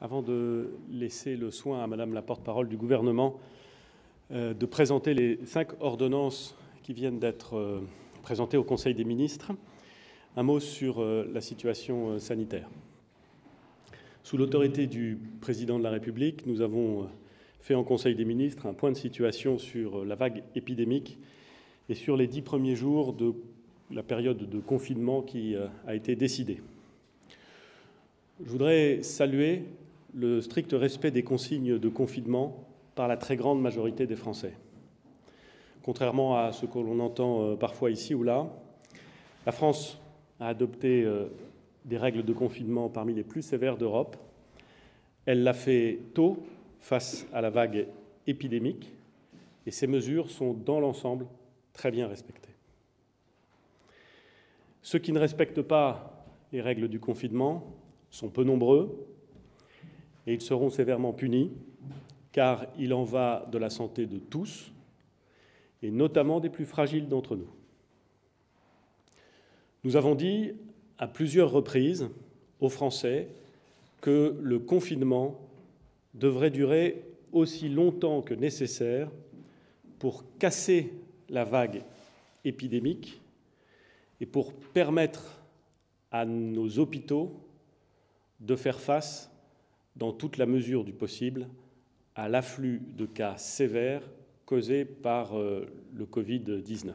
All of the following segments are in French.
Avant de laisser le soin à Madame la porte-parole du gouvernement de présenter les 5 ordonnances qui viennent d'être présentées au Conseil des ministres, un mot sur la situation sanitaire. Sous l'autorité du Président de la République, nous avons fait en Conseil des ministres un point de situation sur la vague épidémique et sur les 10 premiers jours de la période de confinement qui a été décidée. Je voudrais saluer le strict respect des consignes de confinement par la très grande majorité des Français. Contrairement à ce que l'on entend parfois ici ou là, la France a adopté des règles de confinement parmi les plus sévères d'Europe. Elle l'a fait tôt face à la vague épidémique et ces mesures sont dans l'ensemble très bien respectées. Ceux qui ne respectent pas les règles du confinement sont peu nombreux et ils seront sévèrement punis car il en va de la santé de tous et notamment des plus fragiles d'entre nous. Nous avons dit à plusieurs reprises aux Français que le confinement devrait durer aussi longtemps que nécessaire pour casser la vague épidémique et pour permettre à nos hôpitaux de faire face, dans toute la mesure du possible, à l'afflux de cas sévères causés par le Covid-19.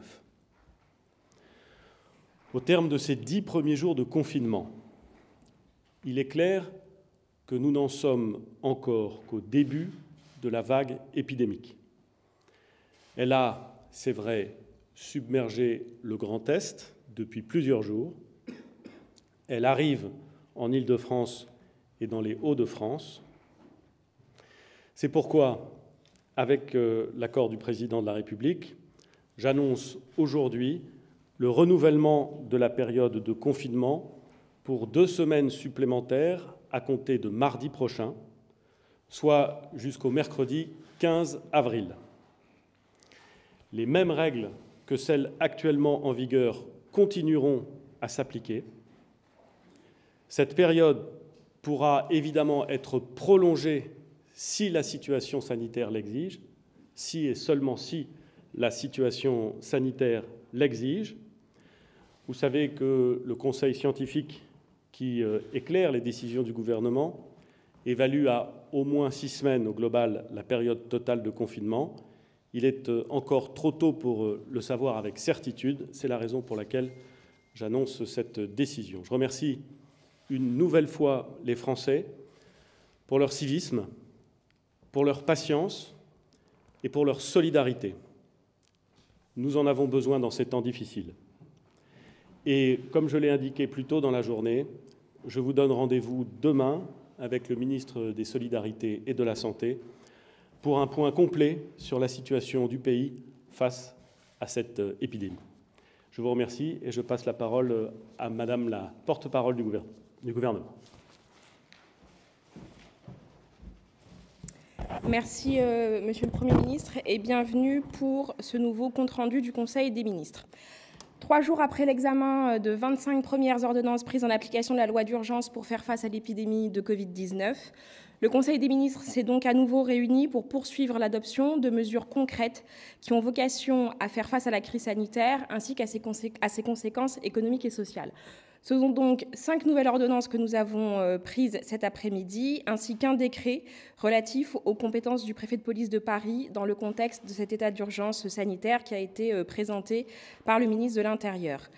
Au terme de ces 10 premiers jours de confinement, il est clair que nous n'en sommes encore qu'au début de la vague épidémique. Elle a, c'est vrai, submergé le Grand Est depuis plusieurs jours. Elle arrive en Île-de-France et dans les Hauts-de-France. C'est pourquoi, avec l'accord du Président de la République, j'annonce aujourd'hui le renouvellement de la période de confinement pour 2 semaines supplémentaires à compter de mardi prochain, soit jusqu'au mercredi 15 avril. Les mêmes règles que celles actuellement en vigueur continueront à s'appliquer. Cette période pourra évidemment être prolongée si la situation sanitaire l'exige, si et seulement si la situation sanitaire l'exige. Vous savez que le Conseil scientifique qui éclaire les décisions du gouvernement évalue à au moins 6 semaines au global la période totale de confinement. Il est encore trop tôt pour le savoir avec certitude. C'est la raison pour laquelle j'annonce cette décision. Je remercie une nouvelle fois les Français pour leur civisme, pour leur patience et pour leur solidarité. Nous en avons besoin dans ces temps difficiles. Et comme je l'ai indiqué plus tôt dans la journée, je vous donne rendez-vous demain avec le ministre des Solidarités et de la Santé pour un point complet sur la situation du pays face à cette épidémie. Je vous remercie et je passe la parole à Madame la porte-parole du gouvernement. Merci, Monsieur le Premier ministre, et bienvenue pour ce nouveau compte-rendu du Conseil des ministres. 3 jours après l'examen de 25 premières ordonnances prises en application de la loi d'urgence pour faire face à l'épidémie de Covid-19, le Conseil des ministres s'est donc à nouveau réuni pour poursuivre l'adoption de mesures concrètes qui ont vocation à faire face à la crise sanitaire ainsi qu'à ses conséquences économiques et sociales. Ce sont donc 5 nouvelles ordonnances que nous avons prises cet après-midi, ainsi qu'un décret relatif aux compétences du préfet de police de Paris dans le contexte de cet état d'urgence sanitaire qui a été présenté par le ministre de l'Intérieur.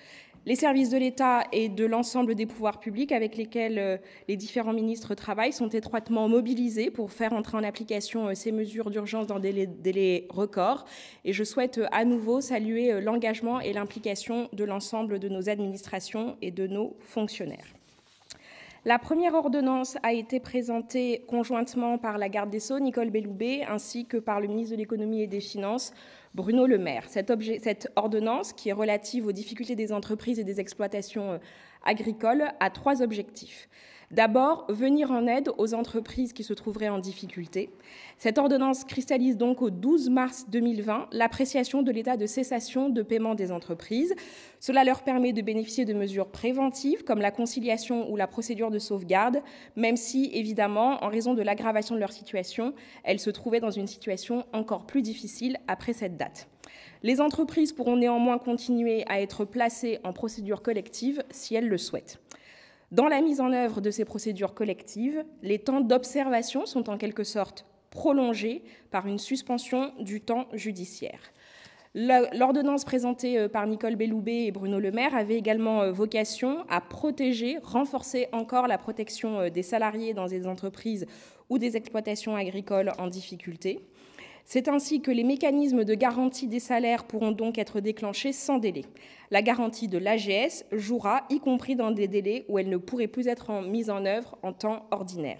Les services de l'État et de l'ensemble des pouvoirs publics avec lesquels les différents ministres travaillent sont étroitement mobilisés pour faire entrer en application ces mesures d'urgence dans des délais records. Et je souhaite à nouveau saluer l'engagement et l'implication de l'ensemble de nos administrations et de nos fonctionnaires. La première ordonnance a été présentée conjointement par la garde des Sceaux, Nicole Belloubet, ainsi que par le ministre de l'Économie et des Finances, Bruno Le Maire. Cette ordonnance, qui est relative aux difficultés des entreprises et des exploitations agricoles, a 3 objectifs. D'abord, venir en aide aux entreprises qui se trouveraient en difficulté. Cette ordonnance cristallise donc au 12 mars 2020 l'appréciation de l'état de cessation de paiement des entreprises. Cela leur permet de bénéficier de mesures préventives comme la conciliation ou la procédure de sauvegarde, même si, évidemment, en raison de l'aggravation de leur situation, elles se trouvaient dans une situation encore plus difficile après cette date. Les entreprises pourront néanmoins continuer à être placées en procédure collective si elles le souhaitent. Dans la mise en œuvre de ces procédures collectives, les temps d'observation sont en quelque sorte prolongés par une suspension du temps judiciaire. L'ordonnance présentée par Nicole Belloubet et Bruno Le Maire avait également vocation à protéger, renforcer encore la protection des salariés dans des entreprises ou des exploitations agricoles en difficulté. C'est ainsi que les mécanismes de garantie des salaires pourront donc être déclenchés sans délai. La garantie de l'AGS jouera, y compris dans des délais où elle ne pourrait plus être mise en œuvre en temps ordinaire.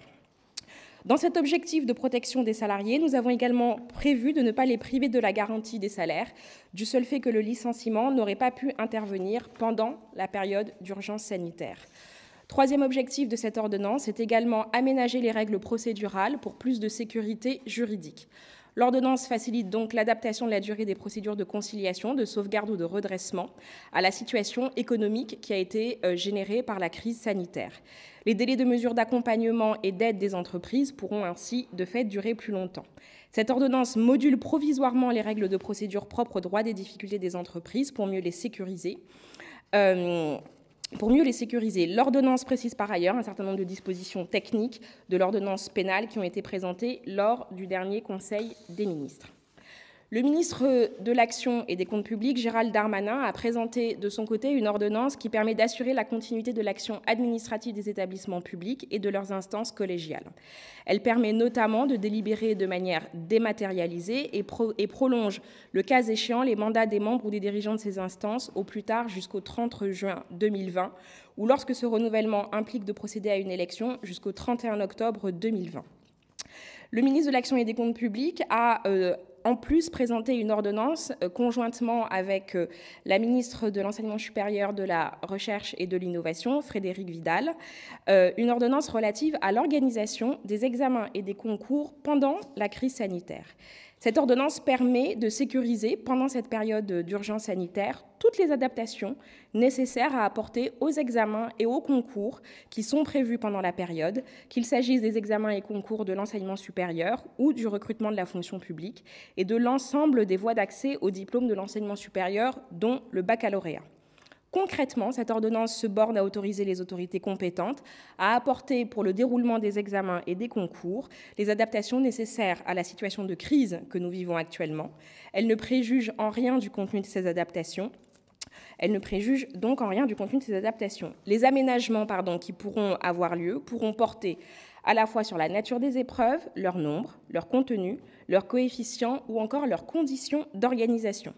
Dans cet objectif de protection des salariés, nous avons également prévu de ne pas les priver de la garantie des salaires, du seul fait que le licenciement n'aurait pas pu intervenir pendant la période d'urgence sanitaire. Troisième objectif de cette ordonnance est également aménager les règles procédurales pour plus de sécurité juridique. L'ordonnance facilite donc l'adaptation de la durée des procédures de conciliation, de sauvegarde ou de redressement à la situation économique qui a été générée par la crise sanitaire. Les délais de mesures d'accompagnement et d'aide des entreprises pourront ainsi, de fait, durer plus longtemps. Cette ordonnance module provisoirement les règles de procédure propres au droit des difficultés des entreprises pour mieux les sécuriser. L'ordonnance précise par ailleurs un certain nombre de dispositions techniques de l'ordonnance pénale qui ont été présentées lors du dernier Conseil des ministres. Le ministre de l'Action et des Comptes publics, Gérald Darmanin, a présenté de son côté une ordonnance qui permet d'assurer la continuité de l'action administrative des établissements publics et de leurs instances collégiales. Elle permet notamment de délibérer de manière dématérialisée et prolonge, le cas échéant, les mandats des membres ou des dirigeants de ces instances au plus tard jusqu'au 30 juin 2020 ou lorsque ce renouvellement implique de procéder à une élection jusqu'au 31 octobre 2020. Le ministre de l'Action et des Comptes publics a en plus présenté une ordonnance conjointement avec la ministre de l'Enseignement supérieur, de la Recherche et de l'Innovation, Frédérique Vidal, une ordonnance relative à l'organisation des examens et des concours pendant la crise sanitaire. Cette ordonnance permet de sécuriser, pendant cette période d'urgence sanitaire, toutes les adaptations nécessaires à apporter aux examens et aux concours qui sont prévus pendant la période, qu'il s'agisse des examens et concours de l'enseignement supérieur ou du recrutement de la fonction publique, et de l'ensemble des voies d'accès au diplôme de l'enseignement supérieur, dont le baccalauréat. Concrètement, cette ordonnance se borne à autoriser les autorités compétentes à apporter pour le déroulement des examens et des concours les adaptations nécessaires à la situation de crise que nous vivons actuellement. Elle ne préjuge en rien du contenu de ces adaptations. Les aménagements qui pourront avoir lieu pourront porter à la fois sur la nature des épreuves, leur nombre, leur contenu, leur coefficient ou encore leurs conditions d'organisation.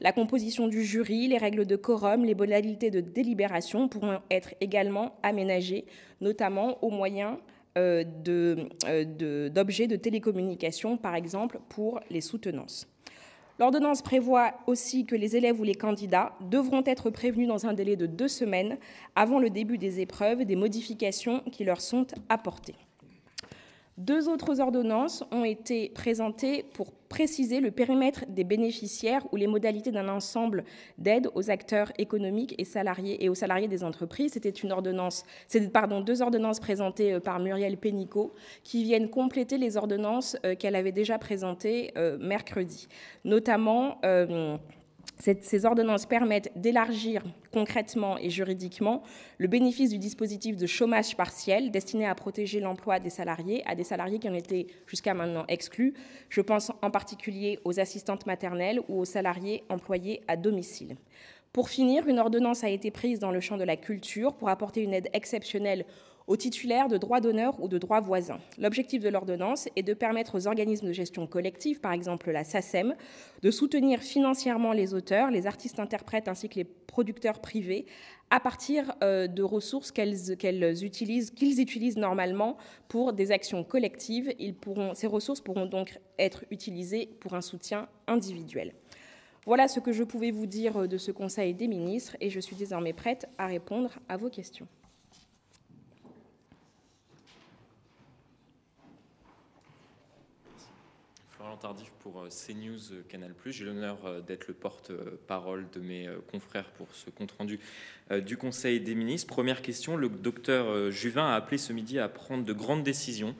La composition du jury, les règles de quorum, les modalités de délibération pourront être également aménagées, notamment au moyen d'objets de télécommunication, par exemple pour les soutenances. L'ordonnance prévoit aussi que les élèves ou les candidats devront être prévenus dans un délai de 2 semaines avant le début des épreuves des modifications qui leur sont apportées. 2 autres ordonnances ont été présentées pour préciser le périmètre des bénéficiaires ou les modalités d'un ensemble d'aides aux acteurs économiques et aux salariés des entreprises. C'était 2 ordonnances présentées par Muriel Pénicaud qui viennent compléter les ordonnances qu'elle avait déjà présentées mercredi. Notamment, ces ordonnances permettent d'élargir concrètement et juridiquement le bénéfice du dispositif de chômage partiel destiné à protéger l'emploi des salariés, à des salariés qui en étaient jusqu'à maintenant exclus. Je pense en particulier aux assistantes maternelles ou aux salariés employés à domicile. Pour finir, une ordonnance a été prise dans le champ de la culture pour apporter une aide exceptionnelle aux titulaires de droits d'honneur ou de droits voisins. L'objectif de l'ordonnance est de permettre aux organismes de gestion collective, par exemple la SACEM, de soutenir financièrement les auteurs, les artistes-interprètes ainsi que les producteurs privés à partir de ressources qu'ils utilisent normalement pour des actions collectives. Ces ressources pourront donc être utilisées pour un soutien individuel. Voilà ce que je pouvais vous dire de ce Conseil des ministres et je suis désormais prête à répondre à vos questions. Tardif pour CNews Canal+. J'ai l'honneur d'être le porte-parole de mes confrères pour ce compte-rendu du Conseil des ministres. Première question, le docteur Juvin a appelé ce midi à prendre de grandes décisions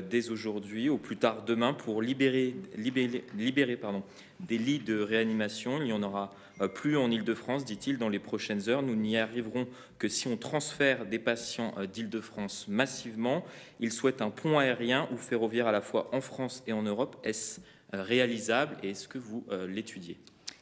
dès aujourd'hui, au plus tard demain, pour libérer des lits de réanimation. Il n'y en aura plus en Île-de-France, dit-il, dans les prochaines heures. Nous n'y arriverons que si on transfère des patients d'Île-de-France massivement. Il souhaite un pont aérien ou ferroviaire à la fois en France et en Europe. Est-ce réalisable et est-ce que vous l'étudiez ?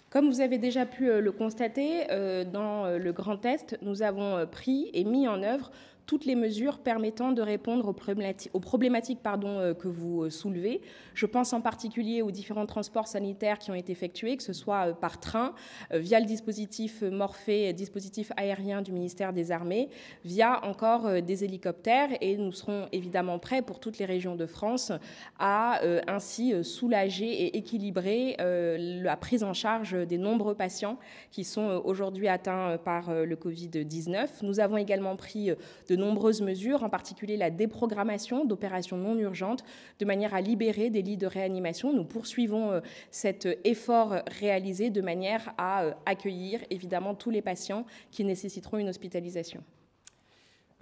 Comme vous avez déjà pu le constater, dans le Grand Est, nous avons pris et mis en œuvre toutes les mesures permettant de répondre aux problématiques que vous soulevez. Je pense en particulier aux différents transports sanitaires qui ont été effectués, que ce soit par train, via le dispositif Morphée, dispositif aérien du ministère des Armées, via encore des hélicoptères. Et nous serons évidemment prêts pour toutes les régions de France à ainsi soulager et équilibrer la prise en charge des nombreux patients qui sont aujourd'hui atteints par le Covid-19. Nous avons également pris de nombreuses mesures, en particulier la déprogrammation d'opérations non urgentes, de manière à libérer des lits de réanimation. Nous poursuivons cet effort réalisé de manière à accueillir évidemment tous les patients qui nécessiteront une hospitalisation.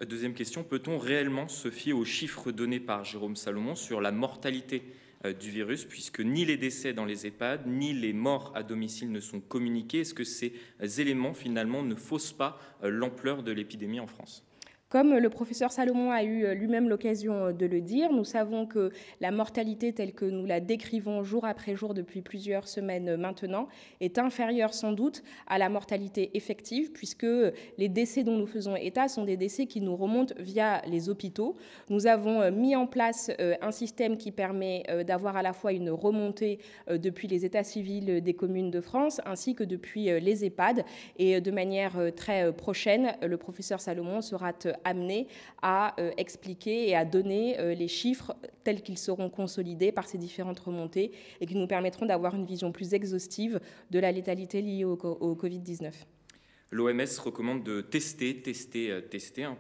Deuxième question, peut-on réellement se fier aux chiffres donnés par Jérôme Salomon sur la mortalité du virus, puisque ni les décès dans les EHPAD, ni les morts à domicile ne sont communiqués? Est-ce que ces éléments, finalement, ne faussent pas l'ampleur de l'épidémie en France ? Comme le professeur Salomon a eu lui-même l'occasion de le dire, nous savons que la mortalité telle que nous la décrivons jour après jour depuis plusieurs semaines maintenant est inférieure sans doute à la mortalité effective, puisque les décès dont nous faisons état sont des décès qui nous remontent via les hôpitaux. Nous avons mis en place un système qui permet d'avoir à la fois une remontée depuis les états civils des communes de France ainsi que depuis les EHPAD. Et de manière très prochaine, le professeur Salomon sera amené à expliquer et à donner les chiffres tels qu'ils seront consolidés par ces différentes remontées et qui nous permettront d'avoir une vision plus exhaustive de la létalité liée au Covid-19. L'OMS recommande de tester,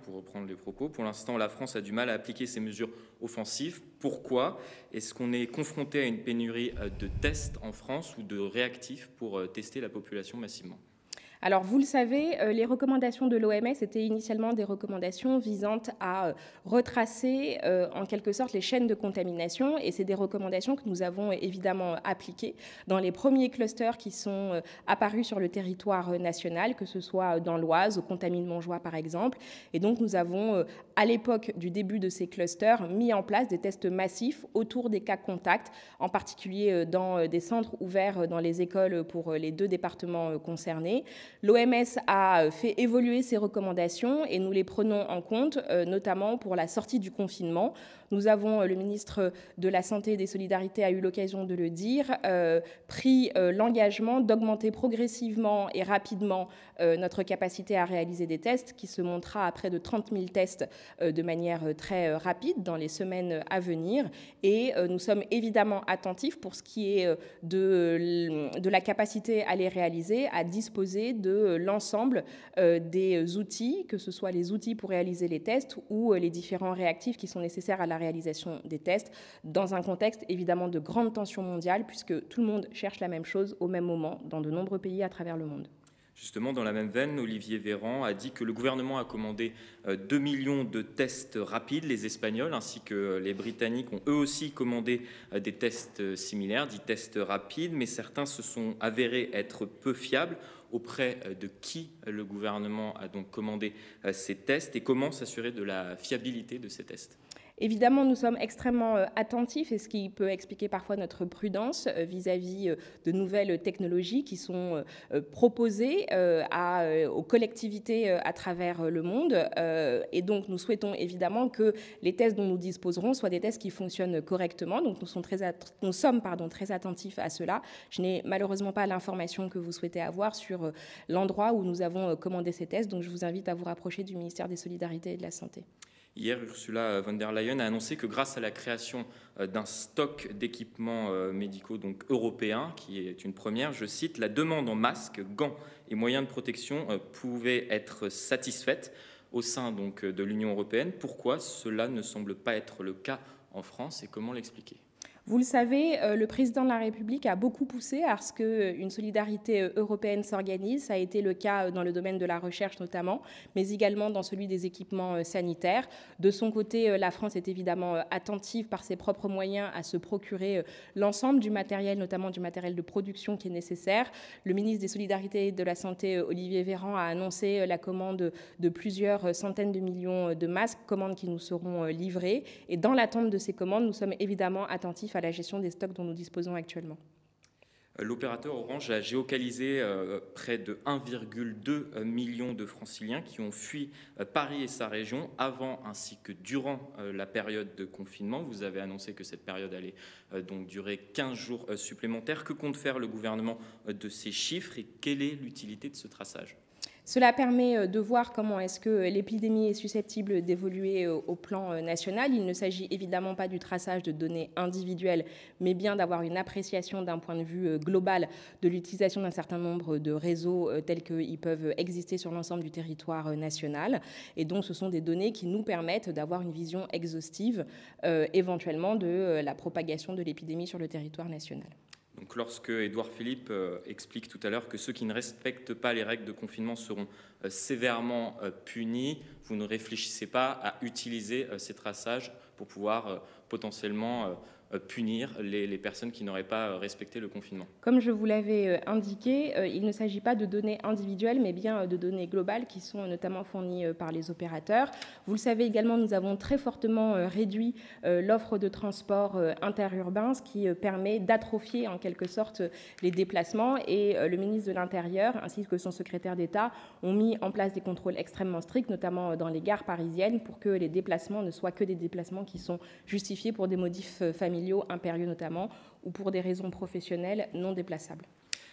pour reprendre les propos. Pour l'instant, la France a du mal à appliquer ces mesures offensives. Pourquoi ? Est-ce qu'on est confronté à une pénurie de tests en France ou de réactifs pour tester la population massivement ? Alors, vous le savez, les recommandations de l'OMS étaient initialement des recommandations visant à retracer en quelque sorte les chaînes de contamination, et c'est des recommandations que nous avons évidemment appliquées dans les premiers clusters qui sont apparus sur le territoire national, que ce soit dans l'Oise, au Contamine-Montjoie par exemple. Et donc, nous avons, à l'époque du début de ces clusters, mis en place des tests massifs autour des cas contacts, en particulier dans des centres ouverts dans les écoles pour les 2 départements concernés. L'OMS a fait évoluer ces recommandations et nous les prenons en compte, notamment pour la sortie du confinement. Nous avons, le ministre de la Santé et des Solidarités a eu l'occasion de le dire, pris l'engagement d'augmenter progressivement et rapidement notre capacité à réaliser des tests, qui se montera à près de 30 000 tests de manière très rapide dans les semaines à venir. Et nous sommes évidemment attentifs pour ce qui est de la capacité à les réaliser, à disposer de l'ensemble des outils, que ce soit les outils pour réaliser les tests ou les différents réactifs qui sont nécessaires à la réalisation des tests, dans un contexte évidemment de grande tension mondiale, puisque tout le monde cherche la même chose au même moment dans de nombreux pays à travers le monde. Justement, dans la même veine, Olivier Véran a dit que le gouvernement a commandé 2 millions de tests rapides. Les Espagnols ainsi que les Britanniques ont eux aussi commandé des tests similaires, dits tests rapides, mais certains se sont avérés être peu fiables. Auprès de qui le gouvernement a donc commandé ces tests et comment s'assurer de la fiabilité de ces tests ? Évidemment, nous sommes extrêmement attentifs, et ce qui peut expliquer parfois notre prudence vis-à-vis de nouvelles technologies qui sont proposées aux collectivités à travers le monde. Et donc, nous souhaitons évidemment que les tests dont nous disposerons soient des tests qui fonctionnent correctement. Donc, nous sommes très attentifs à cela. Je n'ai malheureusement pas l'information que vous souhaitez avoir sur l'endroit où nous avons commandé ces tests. Donc, je vous invite à vous rapprocher du ministère des Solidarités et de la Santé. Hier, Ursula von der Leyen a annoncé que grâce à la création d'un stock d'équipements médicaux donc européens, qui est une première, je cite, la demande en masques, gants et moyens de protection pouvait être satisfaite au sein donc de l'Union européenne. Pourquoi cela ne semble pas être le cas en France et comment l'expliquer ? Vous le savez, le président de la République a beaucoup poussé à ce qu'une solidarité européenne s'organise. Ça a été le cas dans le domaine de la recherche notamment, mais également dans celui des équipements sanitaires. De son côté, la France est évidemment attentive par ses propres moyens à se procurer l'ensemble du matériel, notamment du matériel de production qui est nécessaire. Le ministre des Solidarités et de la Santé, Olivier Véran, a annoncé la commande de plusieurs centaines de millions de masques, commandes qui nous seront livrées. Et dans l'attente de ces commandes, nous sommes évidemment attentifs à la gestion des stocks dont nous disposons actuellement. L'opérateur Orange a géocalisé près de 1,2 million de franciliens qui ont fui Paris et sa région avant ainsi que durant la période de confinement. Vous avez annoncé que cette période allait donc durer 15 jours supplémentaires. Que compte faire le gouvernement de ces chiffres et quelle est l'utilité de ce traçage ? Cela permet de voir comment est-ce que l'épidémie est susceptible d'évoluer au plan national. Il ne s'agit évidemment pas du traçage de données individuelles, mais bien d'avoir une appréciation d'un point de vue global de l'utilisation d'un certain nombre de réseaux tels qu'ils peuvent exister sur l'ensemble du territoire national. Et donc, ce sont des données qui nous permettent d'avoir une vision exhaustive, éventuellement, de la propagation de l'épidémie sur le territoire national. Donc, lorsque Édouard Philippe explique tout à l'heure que ceux qui ne respectent pas les règles de confinement seront sévèrement punis, vous ne réfléchissez pas à utiliser ces traçages pour pouvoir potentiellement punir les personnes qui n'auraient pas respecté le confinement. Comme je vous l'avais indiqué, il ne s'agit pas de données individuelles, mais bien de données globales qui sont notamment fournies par les opérateurs. Vous le savez également, nous avons très fortement réduit l'offre de transport interurbain, ce qui permet d'atrophier en quelque sorte les déplacements. Et le ministre de l'Intérieur, ainsi que son secrétaire d'État, ont mis en place des contrôles extrêmement stricts, notamment dans les gares parisiennes, pour que les déplacements ne soient que des déplacements qui sont justifiés pour des motifs familiaux, impérieux notamment, ou pour des raisons professionnelles non déplaçables.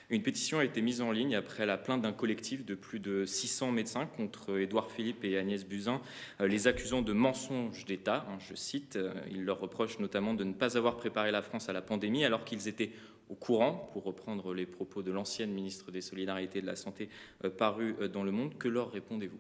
Une pétition a été mise en ligne après la plainte d'un collectif de plus de 600 médecins contre Édouard Philippe et Agnès Buzyn, les accusant de mensonges d'État. Je cite, ils leur reprochent notamment de ne pas avoir préparé la France à la pandémie alors qu'ils étaient au courant, pour reprendre les propos de l'ancienne ministre des Solidarités et de la Santé parue dans Le Monde. Que leur répondez-vous ?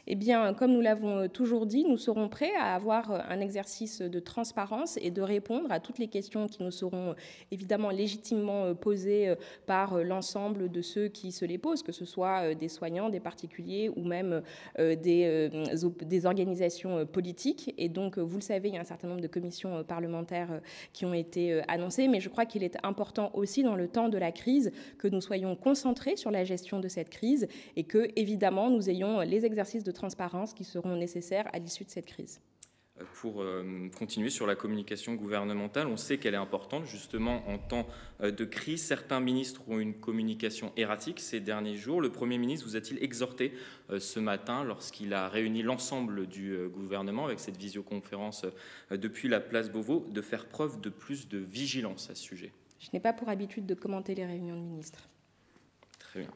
Eh bien, comme nous l'avons toujours dit, nous serons prêts à avoir un exercice de transparence et de répondre à toutes les questions qui nous seront évidemment légitimement posées par l'ensemble de ceux qui se les posent, que ce soit des soignants, des particuliers ou même des organisations politiques. Et donc, vous le savez, il y a un certain nombre de commissions parlementaires qui ont été annoncées, mais je crois qu'il est important aussi dans le temps de la crise que nous soyons concentrés sur la gestion de cette crise et que, évidemment, nous ayons les exercices de transparence qui seront nécessaires à l'issue de cette crise. Pour continuer sur la communication gouvernementale, on sait qu'elle est importante justement en temps de crise. Certains ministres ont une communication erratique ces derniers jours. Le Premier ministre vous a-t-il exhorté ce matin, lorsqu'il a réuni l'ensemble du gouvernement avec cette visioconférence depuis la place Beauvau, de faire preuve de plus de vigilance à ce sujet ? Je n'ai pas pour habitude de commenter les réunions de ministres. Très bien.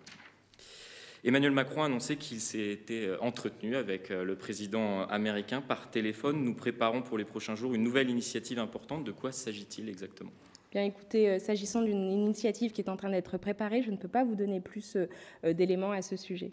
Emmanuel Macron a annoncé qu'il s'était entretenu avec le président américain par téléphone. Nous préparons pour les prochains jours une nouvelle initiative importante. De quoi s'agit-il exactement ? Bien, écoutez, s'agissant d'une initiative qui est en train d'être préparée, je ne peux pas vous donner plus d'éléments à ce sujet.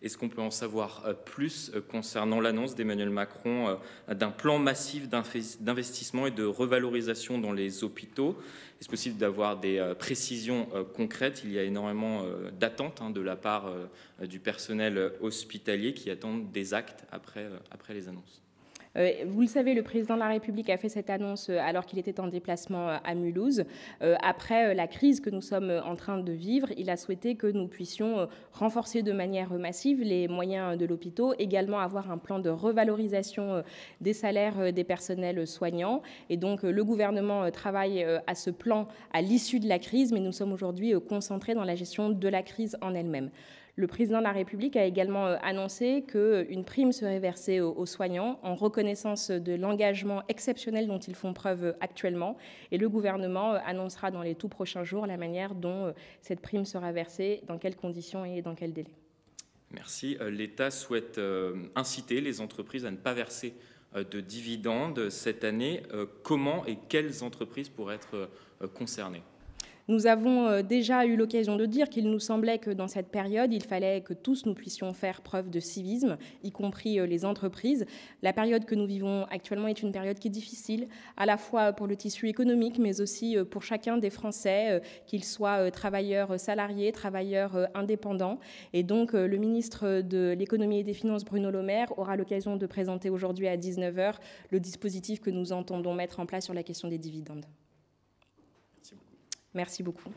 Est-ce qu'on peut en savoir plus concernant l'annonce d'Emmanuel Macron d'un plan massif d'investissement et de revalorisation dans les hôpitaux ? Est-ce possible d'avoir des précisions concrètes ? Il y a énormément d'attentes de la part du personnel hospitalier qui attendent des actes après les annonces. Vous le savez, le président de la République a fait cette annonce alors qu'il était en déplacement à Mulhouse. Après la crise que nous sommes en train de vivre, il a souhaité que nous puissions renforcer de manière massive les moyens de l'hôpital, également avoir un plan de revalorisation des salaires des personnels soignants. Et donc, le gouvernement travaille à ce plan à l'issue de la crise, mais nous sommes aujourd'hui concentrés dans la gestion de la crise en elle-même. Le président de la République a également annoncé qu'une prime serait versée aux soignants en reconnaissance de l'engagement exceptionnel dont ils font preuve actuellement. Et le gouvernement annoncera dans les tout prochains jours la manière dont cette prime sera versée, dans quelles conditions et dans quel délai. Merci. L'État souhaite inciter les entreprises à ne pas verser de dividendes cette année. Comment et quelles entreprises pourraient être concernées ? Nous avons déjà eu l'occasion de dire qu'il nous semblait que dans cette période, il fallait que tous nous puissions faire preuve de civisme, y compris les entreprises. La période que nous vivons actuellement est une période qui est difficile, à la fois pour le tissu économique, mais aussi pour chacun des Français, qu'ils soient travailleurs salariés, travailleurs indépendants. Et donc, le ministre de l'Économie et des Finances, Bruno Le Maire, aura l'occasion de présenter aujourd'hui à 19h le dispositif que nous entendons mettre en place sur la question des dividendes. Merci beaucoup.